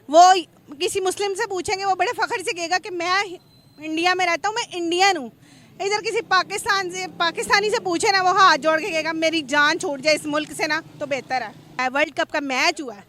वो किसी मुस्लिम से पूछेंगे, वो बड़े फख्र से कहेगा कि मैं इंडिया में रहता हूँ, मैं इंडियन हूँ। इधर किसी पाकिस्तानी से पूछे ना, वो हाथ जोड़ के कहेगा मेरी जान छूट जाए इस मुल्क से ना तो बेहतर है। वर्ल्ड कप का मैच हुआ है,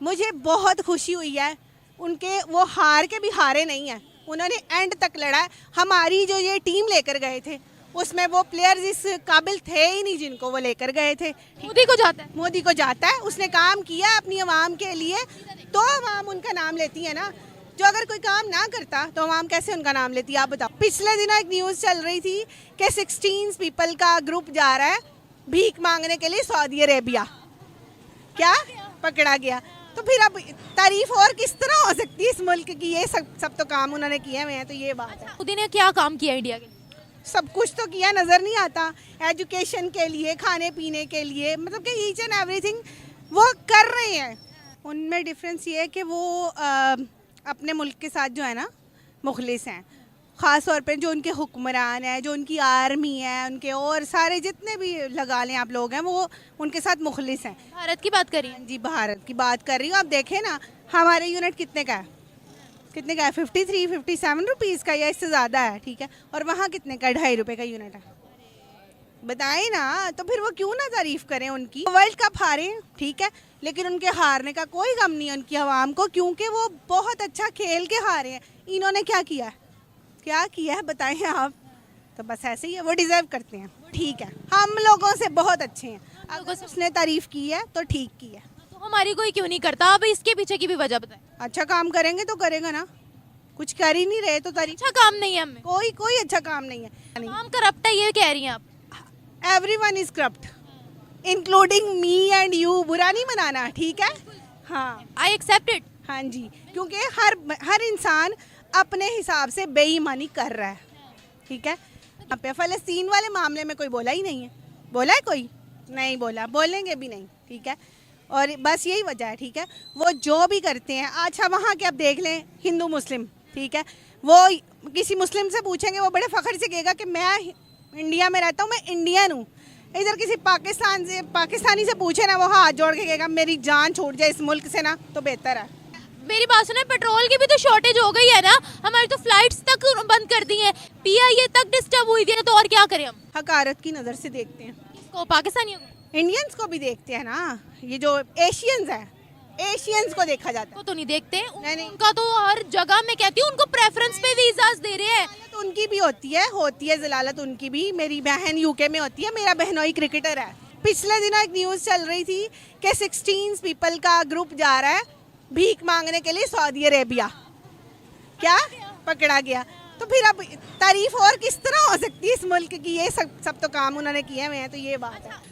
मुझे बहुत खुशी हुई है। उनके वो हार के भी हारे नहीं हैं, उन्होंने एंड तक लड़ा है। हमारी जो ये टीम लेकर गए थे उसमें वो प्लेयर्स इस काबिल थे ही नहीं जिनको वो लेकर गए थे। मोदी को जाता है। मोदी को जाता है, उसने काम किया अपनी आवाम के लिए, तो आवाम उनका नाम लेती है ना। जो अगर कोई काम ना करता तो आवाम कैसे उनका नाम लेती है, आप बताओ। पिछले दिनों एक न्यूज़ चल रही थी कि 16 पीपल का ग्रुप जा रहा है भीख मांगने के लिए सऊदी अरेबिया। क्या पकड़ा गया? तो फिर अब तारीफ और किस तरह हो सकती है इस मुल्क की? ये सब तो काम उन्होंने किए हुए हैं, तो ये बात है। मोदी ने क्या काम किया इंडिया के लिए? सब कुछ तो किया, नज़र नहीं आता। एजुकेशन के लिए, खाने पीने के लिए, मतलब कि ईच एंड एवरीथिंग वो कर रहे हैं। उनमें डिफरेंस ये है कि वो अपने मुल्क के साथ जो है ना मुखलिस हैं। ख़ास तौर पे जो उनके हुक्मरान हैं, जो उनकी आर्मी है, उनके और सारे जितने भी लगा लें आप लोग हैं, वो उनके साथ मुखलिस हैं। भारत की बात करिए। जी, भारत की बात कर रही हूँ। आप देखें ना, हमारे यूनिट कितने का है? 53 57 रुपीज़ का, या इससे ज़्यादा है, ठीक है। और वहाँ कितने का? 2.5 रुपये का यूनिट है। बताएं ना, तो फिर वो क्यों ना तारीफ करें उनकी। वर्ल्ड कप हारे, ठीक है, लेकिन उनके हारने का कोई गम नहीं है उनकी आवाम को, क्योंकि वो बहुत अच्छा खेल के हारे हैं। इन्होंने क्या किया है? क्या किया है बताएं आप। तो बस ऐसे ही है, वो डिज़र्व करते हैं, ठीक है। हम लोगों से बहुत अच्छे हैं, अगर उसने तारीफ की है तो ठीक की है। तो हमारी कोई क्यों नहीं करता? अब इसके पीछे की भी वजह बताएं। अच्छा काम करेंगे तो करेगा ना, कुछ कर ही नहीं रहे तो तारीफ। अच्छा काम नहीं है हमें, कोई अच्छा काम नहीं है। काम करप्ट है ये कह रही हैं आप? Everyone is corrupt including me and you. बुरा नहीं मनाना, ठीक है। हाँ, आई एक्सेप्ट इट। हाँ जी, क्योंकि हर इंसान अपने हिसाब से बेईमानी कर रहा है, ठीक है। यहाँ पे फ़लस्तीन वाले मामले में कोई बोला ही नहीं है। बोला है कोई? नहीं बोला, बोलेंगे भी नहीं, ठीक है। और बस यही वजह है, ठीक है। वो जो भी करते हैं, अच्छा वहाँ के आप देख लें हिंदू मुस्लिम, ठीक है, वो किसी मुस्लिम से पूछेंगे, वो बड़े फ़ख्र से कहेगा कि मैं इंडिया में रहता हूँ, मैं इंडियन हूँ। इधर किसी पाकिस्तानी से पूछे ना, वो हाथ जोड़ के कहेगा मेरी जान छूट जाए इस मुल्क से ना तो बेहतर है। मेरी बात सुने, पेट्रोल की भी तो शॉर्टेज हो गई है ना, हमारी तो फ्लाइट्स तक बंद कर दी हैं, PIA तक डिस्टर्ब हुई थी, तो और क्या करें हम? हकारत की नज़र से देखते हैं। किसको? पाकिस्तानियों को? इंडियंस को भी देखते हैं ना, ये जो एशियंस हैं, एशियंस को देखा जाता को तो नहीं देखते। नहीं। उनका तो हर जगह में कहती हूँ, उनको प्रेफरेंस पे वीजास दे रहे हैं। है। तो उनकी भी होती है ज़लालत उनकी भी। मेरी बहन UK में होती है, मेरा बहनोई क्रिकेटर है। पिछले दिनों एक न्यूज़ चल रही थी कि 16 पीपल का ग्रुप जा रहा है भीख मांगने के लिए सऊदी अरेबिया। क्या पकड़ा गया? तो फिर अब तारीफ और किस तरह हो सकती है इस मुल्क की? ये सब तो काम उन्होंने किए हुए हैं, तो ये बात है।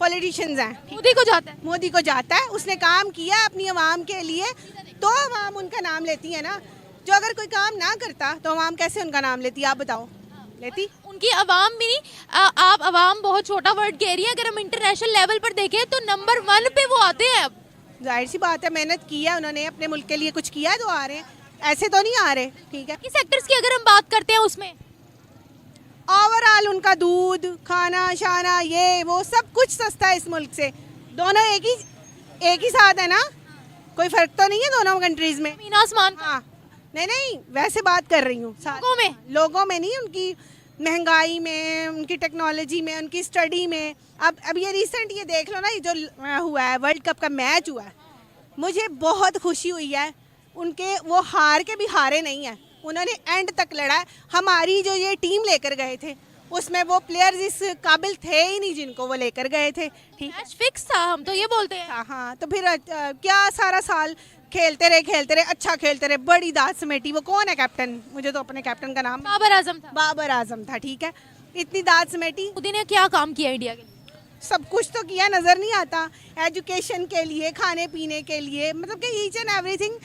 पॉलिटिशियंस हैं। मोदी को जाता है। मोदी को जाता है, उसने काम किया अपनी आवाम के लिए, तो आवाम उनका नाम लेती है ना। जो अगर कोई काम ना करता तो आवाम कैसे उनका नाम लेती, आप बताओ? लेती? उनकी आवाम भी नहीं। आप आवाम बहुत छोटा वर्ड कह रही है, अगर हम इंटरनेशनल लेवल पर देखें तो नंबर 1 पे वो आते हैं। अब जाहिर सी बात है, मेहनत की है उन्होंने, अपने मुल्क के लिए कुछ किया है तो आ रहे हैं, ऐसे तो नहीं आ रहे, ठीक है। किस सेक्टर्स की अगर हम बात करते हैं उसमें ओवरऑल उनका दूध, खाना शाना, ये वो सब कुछ सस्ता है इस मुल्क से। दोनों एक ही साथ है ना, कोई फर्क तो नहीं है दोनों कंट्रीज में। मीना आसमान। हाँ, नहीं वैसे बात कर रही हूँ। लोगों में नहीं, उनकी महंगाई में, उनकी टेक्नोलॉजी में, उनकी स्टडी में। अब ये रिसेंट ये देख लो ना, ये जो हुआ है वर्ल्ड कप का मैच हुआ है, मुझे बहुत खुशी हुई है। उनके वो हार के भी हारे नहीं हैं, उन्होंने एंड तक लड़ा है। हमारी जो ये टीम लेकर गए थे उसमें वो प्लेयर्स इस काबिल थे ही नहीं जिनको वो लेकर गए थे, ठीक है। मैच फिक्स था, हम तो ये बोलते हैं। हाँ, तो फिर क्या सारा साल खेलते रहे, अच्छा खेलते रहे, बड़ी दाद समेटी। वो कौन है कैप्टन? मुझे तो अपने कैप्टन का नाम बाबर आजम था, ठीक है। इतनी दाद समेटी। मोदी ने क्या काम किया इंडिया के लिए? सब कुछ तो किया, नज़र नहीं आता। एजुकेशन के लिए, खाने पीने के लिए, मतलब कि ईच एंड एवरीथिंग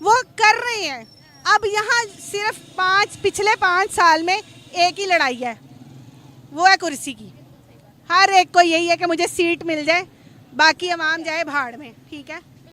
वो कर रहे हैं। अब यहाँ सिर्फ पिछले 5 साल में एक ही लड़ाई है, वो है कुर्सी की। हर एक को यही है कि मुझे सीट मिल जाए, बाकी अवाम जाए भाड़ में, ठीक है।